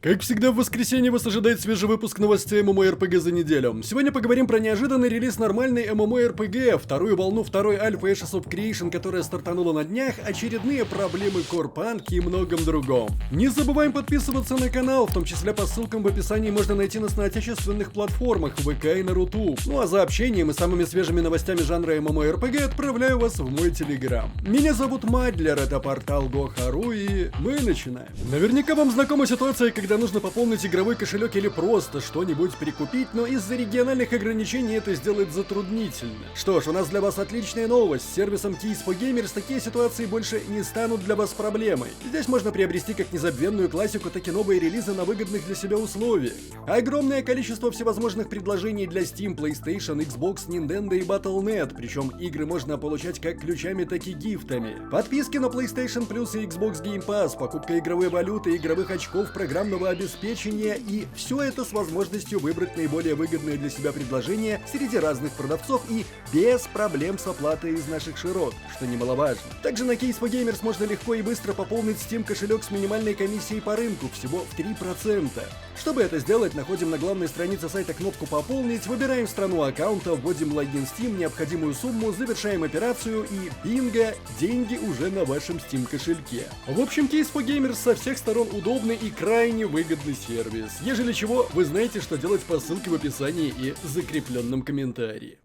Как всегда, в воскресенье вас ожидает свежий выпуск новостей MMORPG за неделю. Сегодня поговорим про неожиданный релиз нормальной MMORPG, вторую волну второй альфы Ashes of Creation, которая стартанула на днях, очередные проблемы Core Punk и многом другом. Не забываем подписываться на канал, в том числе по ссылкам в описании можно найти нас на отечественных платформах ВК и на Рутуб. Ну а за общением и самыми свежими новостями жанра MMORPG отправляю вас в мой телеграм. Меня зовут Мадлер, это портал Гохару, и мы начинаем. Наверняка вам знакома ситуация, когда нужно пополнить игровой кошелек или просто что-нибудь прикупить, но из-за региональных ограничений это сделать затруднительно. Что ж, у нас для вас отличная новость. С сервисом Keys for Gamers такие ситуации больше не станут для вас проблемой. Здесь можно приобрести как незабвенную классику, так и новые релизы на выгодных для себя условиях. Огромное количество всевозможных предложений для Steam, PlayStation, Xbox, Nintendo и Battle.net, причем игры можно получать как ключами, так и гифтами. Подписки на PlayStation Plus и Xbox Game Pass, покупка игровой валюты, игровых очков, программного обеспечения, и все это с возможностью выбрать наиболее выгодное для себя предложение среди разных продавцов и без проблем с оплатой из наших широт, что немаловажно. Также на Keys for Gamers можно легко и быстро пополнить Steam кошелек с минимальной комиссией по рынку, всего в 3%. Чтобы это сделать, находим на главной странице сайта кнопку «Пополнить», выбираем страну аккаунта, вводим логин Steam, необходимую сумму, завершаем операцию и бинго, деньги уже на вашем Steam кошельке. В общем, Keys for Gamers со всех сторон удобный и крайне выгодный сервис. Ежели чего, вы знаете, что делать по ссылке в описании и закрепленном комментарии.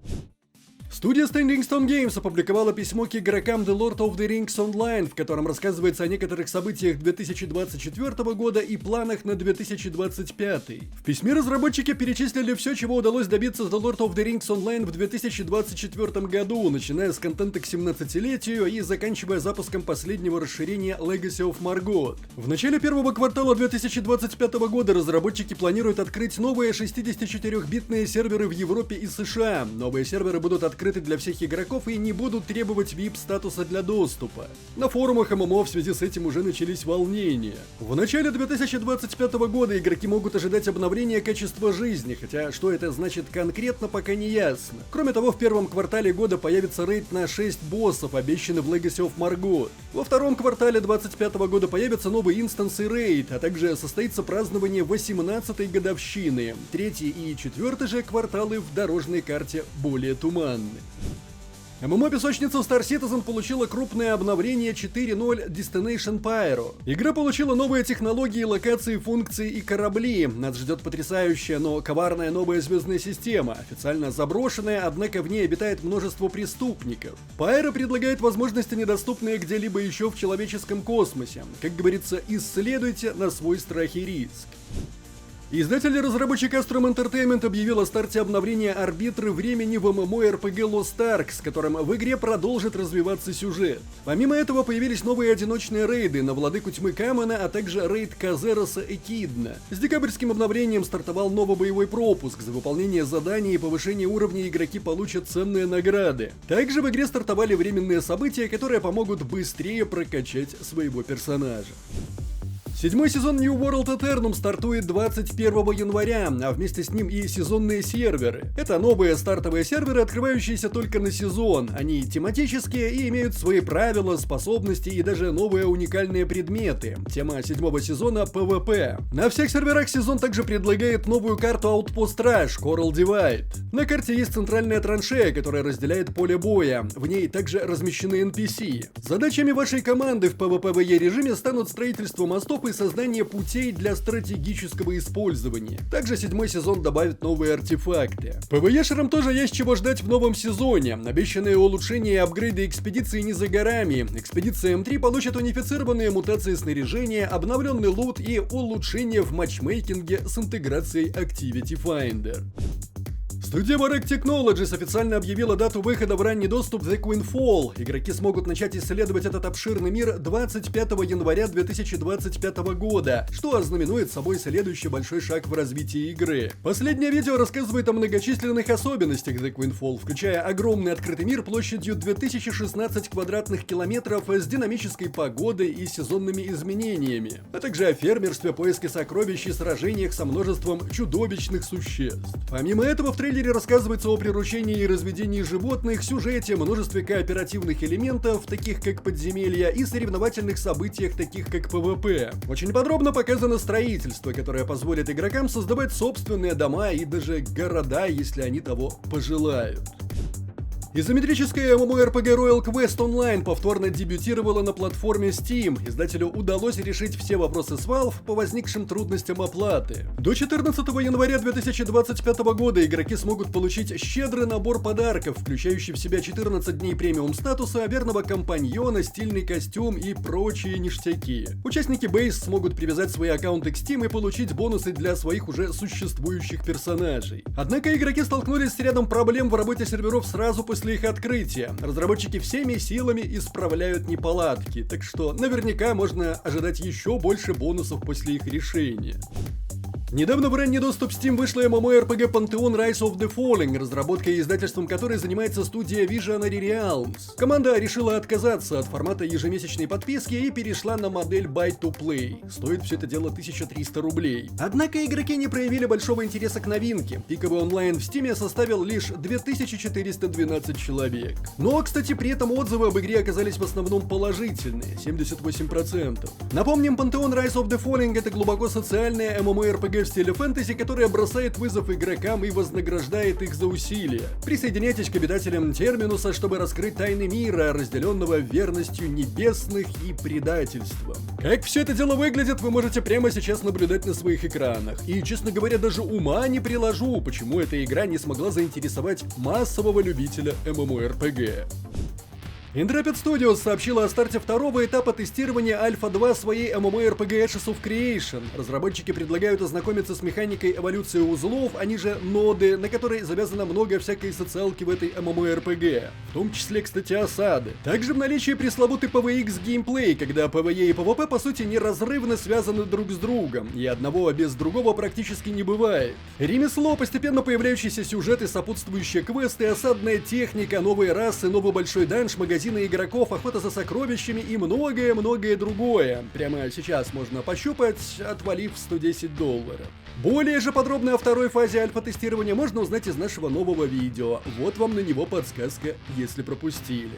Студия Standing Stone Games опубликовала письмо к игрокам The Lord of the Rings Online, в котором рассказывается о некоторых событиях 2024 года и планах на 2025. В письме разработчики перечислили все, чего удалось добиться с The Lord of the Rings Online в 2024 году, начиная с контента к 17-летию и заканчивая запуском последнего расширения Legacy of Margott. В начале первого квартала 2025 года разработчики планируют открыть новые 64-битные серверы в Европе и США. Новые серверы будут открыты для всех игроков и не будут требовать VIP-статуса для доступа. На форумах ММО в связи с этим уже начались волнения. В начале 2025 года игроки могут ожидать обновления качества жизни, хотя что это значит конкретно, пока не ясно. Кроме того, в первом квартале года появится рейд на 6 боссов, обещанный в Legacy of Margott. Во втором квартале 2025 года появятся новые инстансы рейд, а также состоится празднование 18-й годовщины. Третий и четвертый же кварталы в дорожной карте более туманны. ММО-песочница Star Citizen получила крупное обновление 4.0 Destination Pyro. Игра получила новые технологии, локации, функции и корабли. Нас ждет потрясающая, но коварная новая звездная система, официально заброшенная, однако в ней обитает множество преступников. Pyro предлагает возможности, недоступные где-либо еще в человеческом космосе. Как говорится, исследуйте на свой страх и риск. Издатель и разработчик Astrum Entertainment объявил о старте обновления арбитры времени в MMORPG Lost Ark, с которым в игре продолжит развиваться сюжет. Помимо этого появились новые одиночные рейды на Владыку Тьмы Камена, а также рейд Казероса Экидна. С декабрьским обновлением стартовал новый боевой пропуск. За выполнение заданий и повышение уровня игроки получат ценные награды. Также в игре стартовали временные события, которые помогут быстрее прокачать своего персонажа. Седьмой сезон New World Eternum стартует 21 января, а вместе с ним и сезонные серверы. Это новые стартовые серверы, открывающиеся только на сезон. Они тематические и имеют свои правила, способности и даже новые уникальные предметы. Тема седьмого сезона — PvP. На всех серверах сезон также предлагает новую карту Outpost Rush Coral Divide. На карте есть центральная траншея, которая разделяет поле боя. В ней также размещены NPC. Задачами вашей команды в PvPvE режиме станут строительство мостов и создание путей для стратегического использования. Также седьмой сезон добавит новые артефакты. ПВЕшерам тоже есть чего ждать в новом сезоне. Обещанные улучшения и апгрейды экспедиции не за горами. Экспедиция М3 получит унифицированные мутации снаряжения, обновленный лут и улучшения в матчмейкинге с интеграцией Activity Finder. Студия Varec Technologies официально объявила дату выхода в ранний доступ The Queenfall. Игроки смогут начать исследовать этот обширный мир 25 января 2025 года, что ознаменует собой следующий большой шаг в развитии игры. Последнее видео рассказывает о многочисленных особенностях The Queenfall, включая огромный открытый мир площадью 2016 квадратных километров с динамической погодой и сезонными изменениями, а также о фермерстве, поиске сокровищ и сражениях со множеством чудовищных существ. Помимо этого, в трейлере трейлере рассказывается о приручении и разведении животных, сюжете, множестве кооперативных элементов, таких как подземелья, и соревновательных событиях, таких как PvP. Очень подробно показано строительство, которое позволит игрокам создавать собственные дома и даже города, если они того пожелают. Изометрическая MMORPG Royal Quest Online повторно дебютировала на платформе Steam. Издателю удалось решить все вопросы с Valve по возникшим трудностям оплаты. До 14 января 2025 года игроки смогут получить щедрый набор подарков, включающий в себя 14 дней премиум статуса, верного компаньона, стильный костюм и прочие ништяки. Участники Base смогут привязать свои аккаунты к Steam и получить бонусы для своих уже существующих персонажей. Однако игроки столкнулись с рядом проблем в работе серверов сразу после их открытия. Разработчики всеми силами исправляют неполадки, так что наверняка можно ожидать еще больше бонусов после их решения. Недавно в ранний доступ Steam вышла MMORPG Pantheon Rise of the Fallen, разработкой и издательством которой занимается студия Visionary Realms. Команда решила отказаться от формата ежемесячной подписки и перешла на модель Buy-to-Play. Стоит все это дело 1300 рублей. Однако игроки не проявили большого интереса к новинке. Пиковый онлайн в Steam составил лишь 2412 человек. Но, кстати, при этом отзывы об игре оказались в основном положительные, 78%. Напомним, Pantheon Rise of the Fallen — это глубоко социальная MMORPG в стиле фэнтези, которая бросает вызов игрокам и вознаграждает их за усилия. Присоединяйтесь к обитателям Терминуса, чтобы раскрыть тайны мира, разделенного верностью небесных и предательством. Как все это дело выглядит, вы можете прямо сейчас наблюдать на своих экранах. И, честно говоря, даже ума не приложу, почему эта игра не смогла заинтересовать массового любителя MMORPG. Intrepid Studios сообщила о старте второго этапа тестирования Альфа 2 своей MMORPG Ashes of Creation. Разработчики предлагают ознакомиться с механикой эволюции узлов, они же ноды, на которой завязано много всякой социалки в этой MMORPG. В том числе, кстати, осады. Также в наличии пресловутый PvX геймплей, когда PvE и PvP по сути неразрывно связаны друг с другом, и одного без другого практически не бывает. Ремесло, постепенно появляющиеся сюжеты, сопутствующие квесты, осадная техника, новые расы, новый большой данж, магазин игроков, охота за сокровищами и многое-многое другое. Прямо сейчас можно пощупать, отвалив $110. Более же подробно о второй фазе альфа-тестирования можно узнать из нашего нового видео. Вот вам на него подсказка, если пропустили.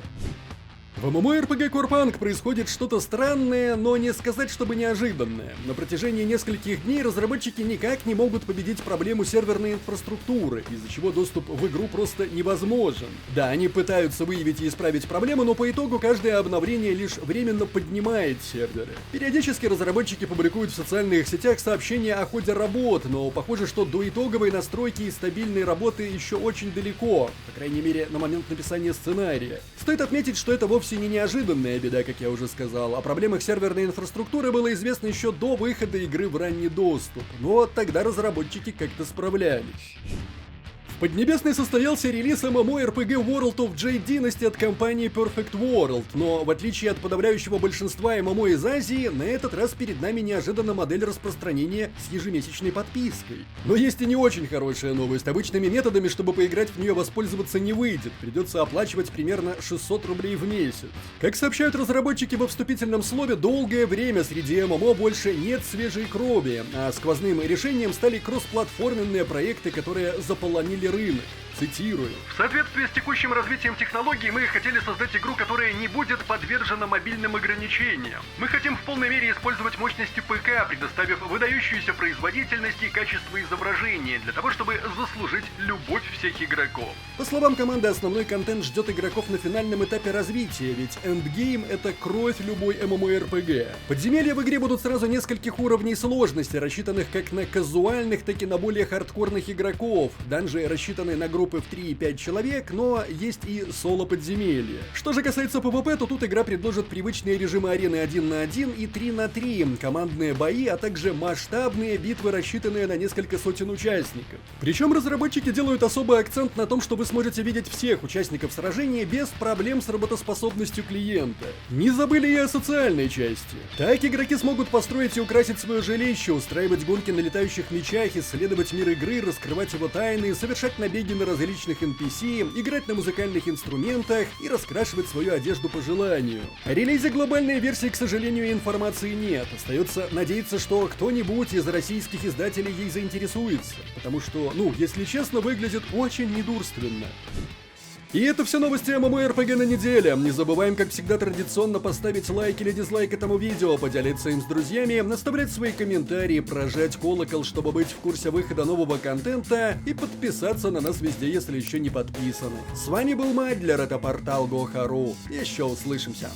В MMORPG Core Punk происходит что-то странное, но не сказать, чтобы неожиданное. На протяжении нескольких дней разработчики никак не могут победить проблему серверной инфраструктуры, из-за чего доступ в игру просто невозможен. Да, они пытаются выявить и исправить проблему, но по итогу каждое обновление лишь временно поднимает серверы. Периодически разработчики публикуют в социальных сетях сообщения о ходе работ, но похоже, что до итоговой настройки и стабильной работы еще очень далеко, по крайней мере на момент написания сценария. Стоит отметить, что это вовсе не неожиданная беда, как я уже сказал. О проблемах серверной инфраструктуры было известно еще до выхода игры в ранний доступ, но тогда разработчики как-то справлялись. В Поднебесной состоялся релиз MMORPG World of Jade Dynasty от компании Perfect World, но в отличие от подавляющего большинства ММО из Азии, на этот раз перед нами неожиданно модель распространения с ежемесячной подпиской. Но есть и не очень хорошая новость. Обычными методами, чтобы поиграть в нее, воспользоваться не выйдет. Придется оплачивать примерно 600 рублей в месяц. Как сообщают разработчики во вступительном слове, долгое время среди ММО больше нет свежей крови, а сквозным решением стали кроссплатформенные проекты, которые заполонили рынок. Цитирую. В соответствии с текущим развитием технологий мы хотели создать игру, которая не будет подвержена мобильным ограничениям. Мы хотим в полной мере использовать мощности ПК, предоставив выдающуюся производительность и качество изображения, для того, чтобы заслужить любовь всех игроков. По словам команды, основной контент ждет игроков на финальном этапе развития, ведь эндгейм — это кровь любой MMORPG. Подземелья в игре будут сразу нескольких уровней сложности, рассчитанных как на казуальных, так и на более хардкорных игроков. Данжи рассчитаны на группы в 3 и 5 человек, но есть и соло-подземелья. Что же касается PvP, то тут игра предложит привычные режимы арены 1 на 1 и 3 на 3, командные бои, а также масштабные битвы, рассчитанные на несколько сотен участников. Причем разработчики делают особый акцент на том, что вы сможете видеть всех участников сражения без проблем с работоспособностью клиента. Не забыли и о социальной части. Так игроки смогут построить и украсить свое жилище, устраивать гонки на летающих мечах, исследовать мир игры, раскрывать его тайны, совершать набеги на различных NPC, играть на музыкальных инструментах и раскрашивать свою одежду по желанию. О релизе глобальной версии, к сожалению, информации нет. Остается надеяться, что кто-нибудь из российских издателей ей заинтересуется, потому что, если честно, выглядит очень недурственно. И это все новости MMORPG на неделе. Не забываем, как всегда, традиционно поставить лайк или дизлайк этому видео, поделиться им с друзьями, оставлять свои комментарии, прожать колокол, чтобы быть в курсе выхода нового контента, и подписаться на нас везде, если еще не подписаны. С вами был Мать для Ретопортал Go.ru. Еще услышимся.